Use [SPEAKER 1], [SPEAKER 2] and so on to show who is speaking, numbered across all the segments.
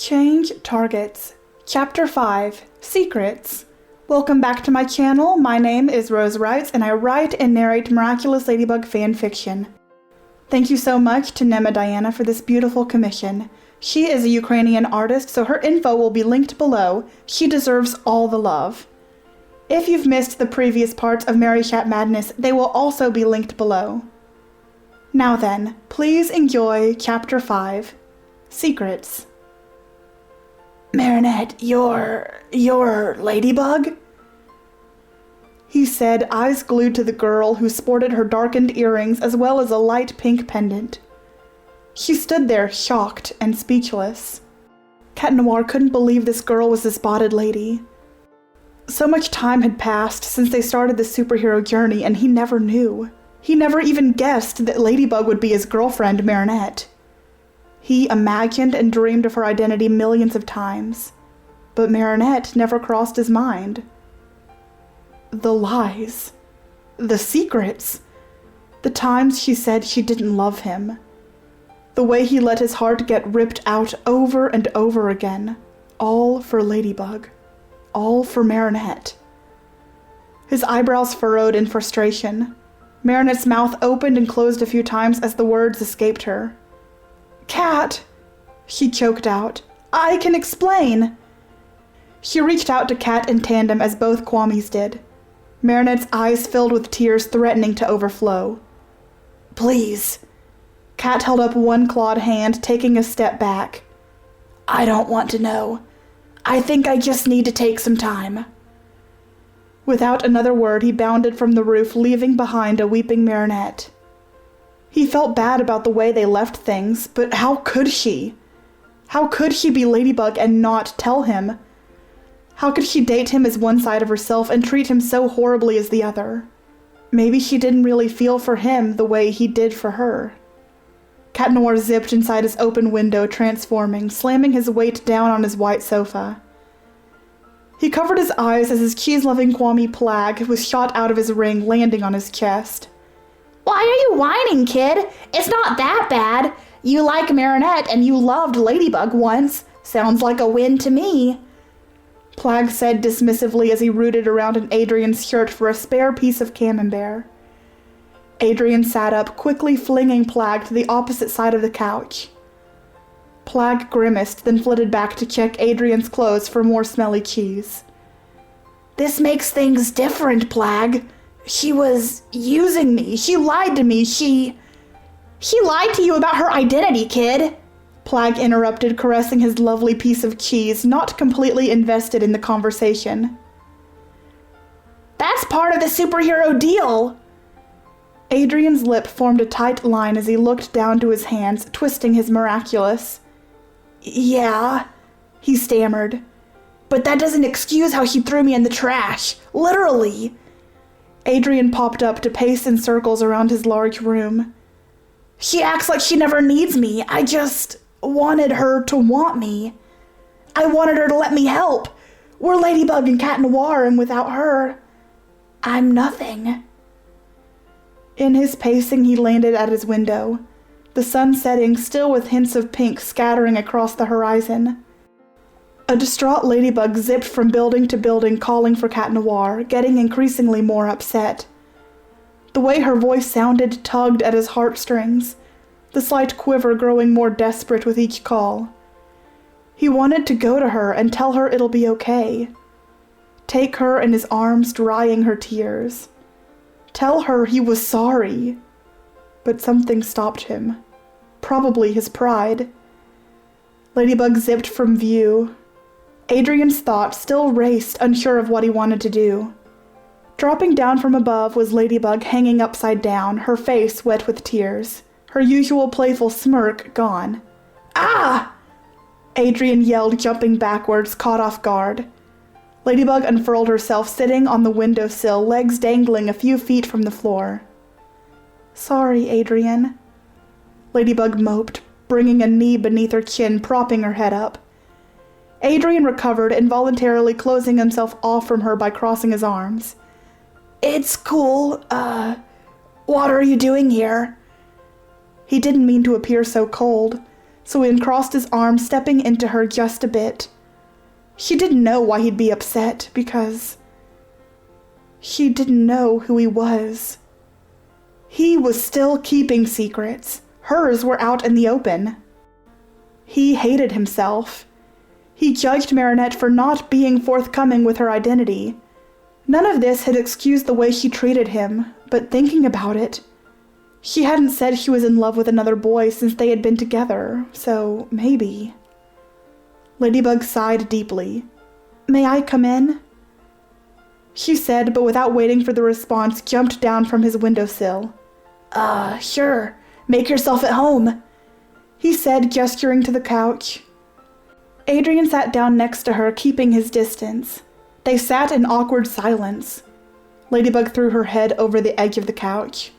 [SPEAKER 1] Change targets. Chapter 5. Secrets. Welcome back to my channel. My name is Rose Writes, and I write and narrate Miraculous Ladybug fanfiction. Thank you so much to Nema Diana for this beautiful commission. She is a Ukrainian artist, so her info will be linked below. She deserves all the love. If you've missed the previous parts of Marichat Madness, they will also be linked below. Now then, please enjoy Chapter 5. Secrets. Marinette, you're Ladybug? He said, eyes glued to the girl who sported her darkened earrings as well as a light pink pendant. She stood there, shocked and speechless. Cat Noir couldn't believe this girl was the spotted lady. So much time had passed since they started the superhero journey, and he never knew. He never even guessed that Ladybug would be his girlfriend, Marinette. He imagined and dreamed of her identity millions of times, but Marinette never crossed his mind. The lies. The secrets. The times she said she didn't love him. The way he let his heart get ripped out over and over again. All for Ladybug. All for Marinette. His eyebrows furrowed in frustration. Marinette's mouth opened and closed a few times as the words escaped her. Cat, she choked out. I can explain. She reached out to Cat in tandem as both Kwamis did. Marinette's eyes filled with tears threatening to overflow. Please. Cat held up one clawed hand, taking a step back. I don't want to know. I think I just need to take some time. Without another word, he bounded from the roof, leaving behind a weeping Marinette. He felt bad about the way they left things, but how could she? How could she be Ladybug and not tell him? How could she date him as one side of herself and treat him so horribly as the other? Maybe she didn't really feel for him the way he did for her. Cat Noir zipped inside his open window, transforming, slamming his weight down on his white sofa. He covered his eyes as his cheese-loving Kwami Plag was shot out of his ring, landing on his chest. Why are you whining, kid? It's not that bad. You like Marinette and you loved Ladybug once. Sounds like a win to me. Plag said dismissively as he rooted around in Adrien's shirt for a spare piece of camembert. Adrien sat up, quickly flinging Plag to the opposite side of the couch. Plag grimaced, then flitted back to check Adrien's clothes for more smelly cheese. This makes things different, Plag. She was using me. She lied to me. She lied to you about her identity, kid. Plag interrupted, caressing his lovely piece of cheese, not completely invested in the conversation. That's part of the superhero deal. Adrien's lip formed a tight line as he looked down to his hands, twisting his Miraculous. Yeah, he stammered. But that doesn't excuse how she threw me in the trash. Literally. Adrien popped up to pace in circles around his large room. She acts like she never needs me. I just wanted her to want me. I wanted her to let me help. We're Ladybug and Cat Noir, and without her, I'm nothing. In his pacing, he landed at his window, the sun setting, still with hints of pink scattering across the horizon. A distraught Ladybug zipped from building to building, calling for Cat Noir, getting increasingly more upset. The way her voice sounded tugged at his heartstrings, the slight quiver growing more desperate with each call. He wanted to go to her and tell her it'll be okay. Take her in his arms, drying her tears. Tell her he was sorry. But something stopped him. Probably his pride. Ladybug zipped from view. Adrien's thoughts still raced, unsure of what he wanted to do. Dropping down from above was Ladybug hanging upside down, her face wet with tears, her usual playful smirk gone. Ah! Adrien yelled, jumping backwards, caught off guard. Ladybug unfurled herself, sitting on the windowsill, legs dangling a few feet from the floor. Sorry, Adrien. Ladybug moped, bringing a knee beneath her chin, propping her head up. Adrien recovered, involuntarily closing himself off from her by crossing his arms. It's cool. What are you doing here? He didn't mean to appear so cold. so he uncrossed his arms, stepping into her just a bit. She didn't know why he'd be upset, because she didn't know who he was. He was still keeping secrets. Hers were out in the open. He hated himself. He judged Marinette for not being forthcoming with her identity. None of this had excused the way she treated him, but thinking about it, she hadn't said she was in love with another boy since they had been together, so maybe. Ladybug sighed deeply. "May I come in?" she said, but without waiting for the response, jumped down from his windowsill. Sure. Make yourself at home," he said, gesturing to the couch. Adrien sat down next to her, keeping his distance. They sat in awkward silence. Ladybug threw her head over the edge of the couch.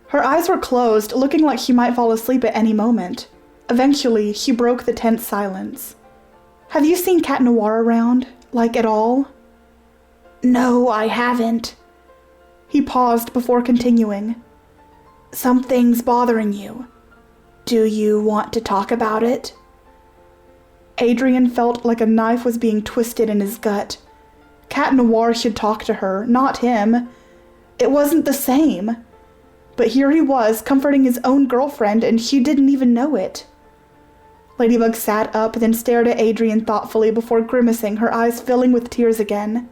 [SPEAKER 1] Her eyes were closed, looking like she might fall asleep at any moment. Eventually, she broke the tense silence. "Have you seen Cat Noir around? Like, at all?" "No, I haven't." He paused before continuing. "Something's bothering you. Do you want to talk about it?" Adrien felt like a knife was being twisted in his gut. Cat Noir should talk to her, not him. It wasn't the same. But here he was, comforting his own girlfriend, and she didn't even know it. Ladybug sat up, then stared at Adrien thoughtfully before grimacing, her eyes filling with tears again.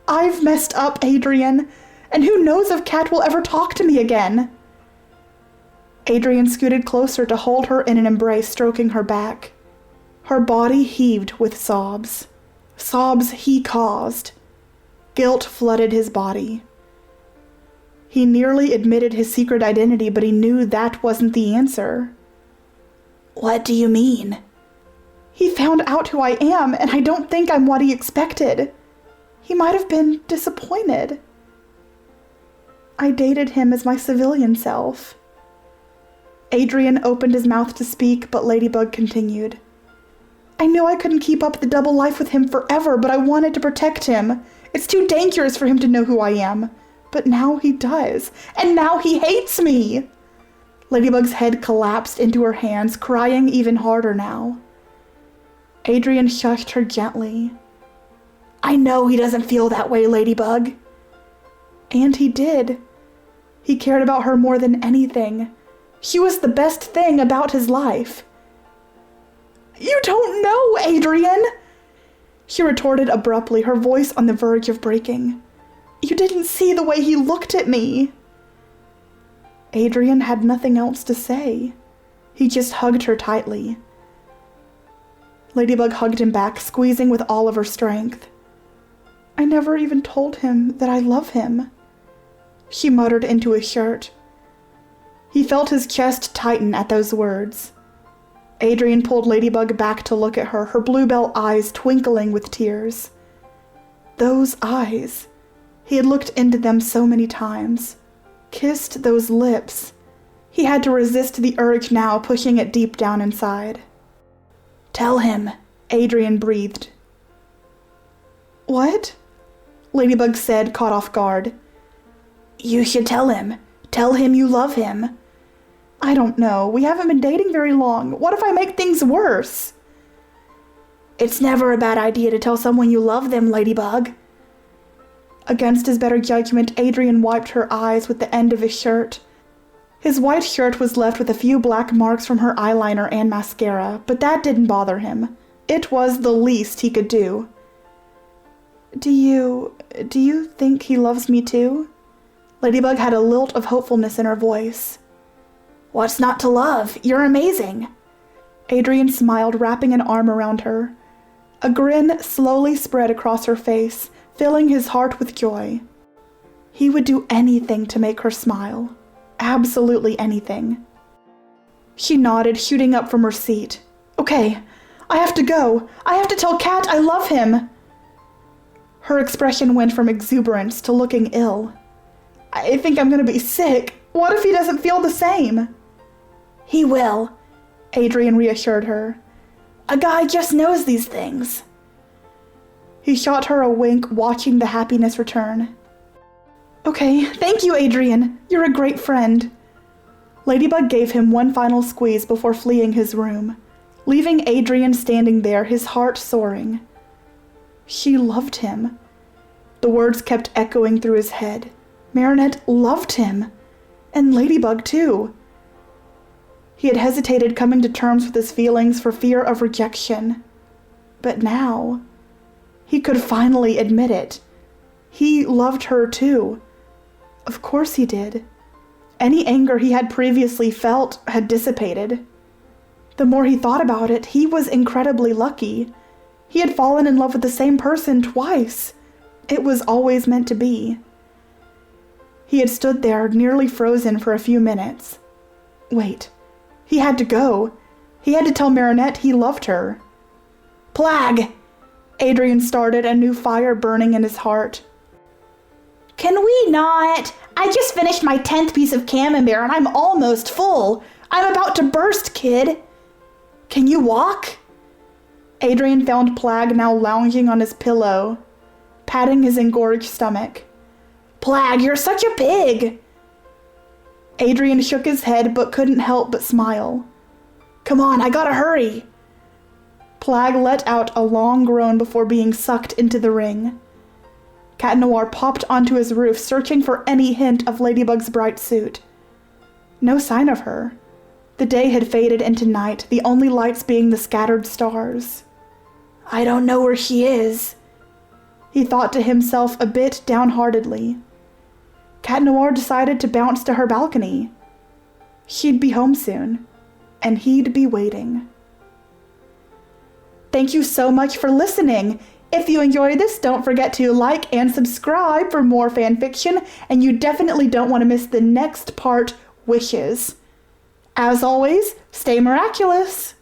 [SPEAKER 1] "I've messed up, Adrien, and who knows if Cat will ever talk to me again." Adrien scooted closer to hold her in an embrace, stroking her back. Her body heaved with sobs. Sobs he caused. Guilt flooded his body. He nearly admitted his secret identity, but he knew that wasn't the answer. "What do you mean?" "He found out who I am, and I don't think I'm what he expected. He might have been disappointed. I dated him as my civilian self." Adrien opened his mouth to speak, but Ladybug continued. "I knew I couldn't keep up the double life with him forever, but I wanted to protect him. It's too dangerous for him to know who I am. But now he does, and now he hates me." Ladybug's head collapsed into her hands, crying even harder now. Adrien shushed her gently. "I know he doesn't feel that way, Ladybug." And he did. He cared about her more than anything. She was the best thing about his life. "You don't know, Adrien!" she retorted abruptly, her voice on the verge of breaking. "You didn't see the way he looked at me." Adrien had nothing else to say. He just hugged her tightly. Ladybug hugged him back, squeezing with all of her strength. "I never even told him that I love him," she muttered into his shirt. He felt his chest tighten at those words. Adrien pulled Ladybug back to look at her, her bluebell eyes twinkling with tears. Those eyes. He had looked into them so many times. Kissed those lips. He had to resist the urge now, pushing it deep down inside. "Tell him," Adrien breathed. "What?" Ladybug said, caught off guard. "You should tell him. Tell him you love him." "I don't know. We haven't been dating very long. What if I make things worse?" "It's never a bad idea to tell someone you love them, Ladybug." Against his better judgment, Adrien wiped her eyes with the end of his shirt. His white shirt was left with a few black marks from her eyeliner and mascara, but that didn't bother him. It was the least he could do. Do you think he loves me too?" Ladybug had a lilt of hopefulness in her voice. "What's not to love? You're amazing." Adrien smiled, wrapping an arm around her. A grin slowly spread across her face, filling his heart with joy. He would do anything to make her smile. Absolutely anything. She nodded, shooting up from her seat. "Okay, I have to go. I have to tell Cat I love him." Her expression went from exuberance to looking ill. "I think I'm going to be sick. What if he doesn't feel the same?" "He will," Adrien reassured her. "A guy just knows these things." He shot her a wink, watching the happiness return. "Okay, thank you, Adrien. You're a great friend." Ladybug gave him one final squeeze before fleeing his room, leaving Adrien standing there, his heart soaring. She loved him. The words kept echoing through his head. Marinette loved him, and Ladybug too. He had hesitated coming to terms with his feelings for fear of rejection. But now, he could finally admit it. He loved her too. Of course he did. Any anger he had previously felt had dissipated. The more he thought about it, he was incredibly lucky. He had fallen in love with the same person twice. It was always meant to be. He had stood there, nearly frozen for a few minutes. Wait. He had to go. He had to tell Marinette he loved her. Plague! Adrien started, a new fire burning in his heart. Can we not? I just finished my 10th piece of camembert and I'm almost full. I'm about to burst, kid. Can you walk? Adrien found Plague now lounging on his pillow, patting his engorged stomach. Plague, you're such a pig! Adrien shook his head but couldn't help but smile. Come on, I gotta hurry. Plague let out a long groan before being sucked into the ring. Cat Noir popped onto his roof, searching for any hint of Ladybug's bright suit. No sign of her. The day had faded into night, the only lights being the scattered stars. I don't know where she is, he thought to himself a bit downheartedly. Cat Noir decided to bounce to her balcony. She'd be home soon, and he'd be waiting. Thank you so much for listening. If you enjoyed this, don't forget to like and subscribe for more fanfiction, and you definitely don't want to miss the next part, Wishes. As always, stay miraculous!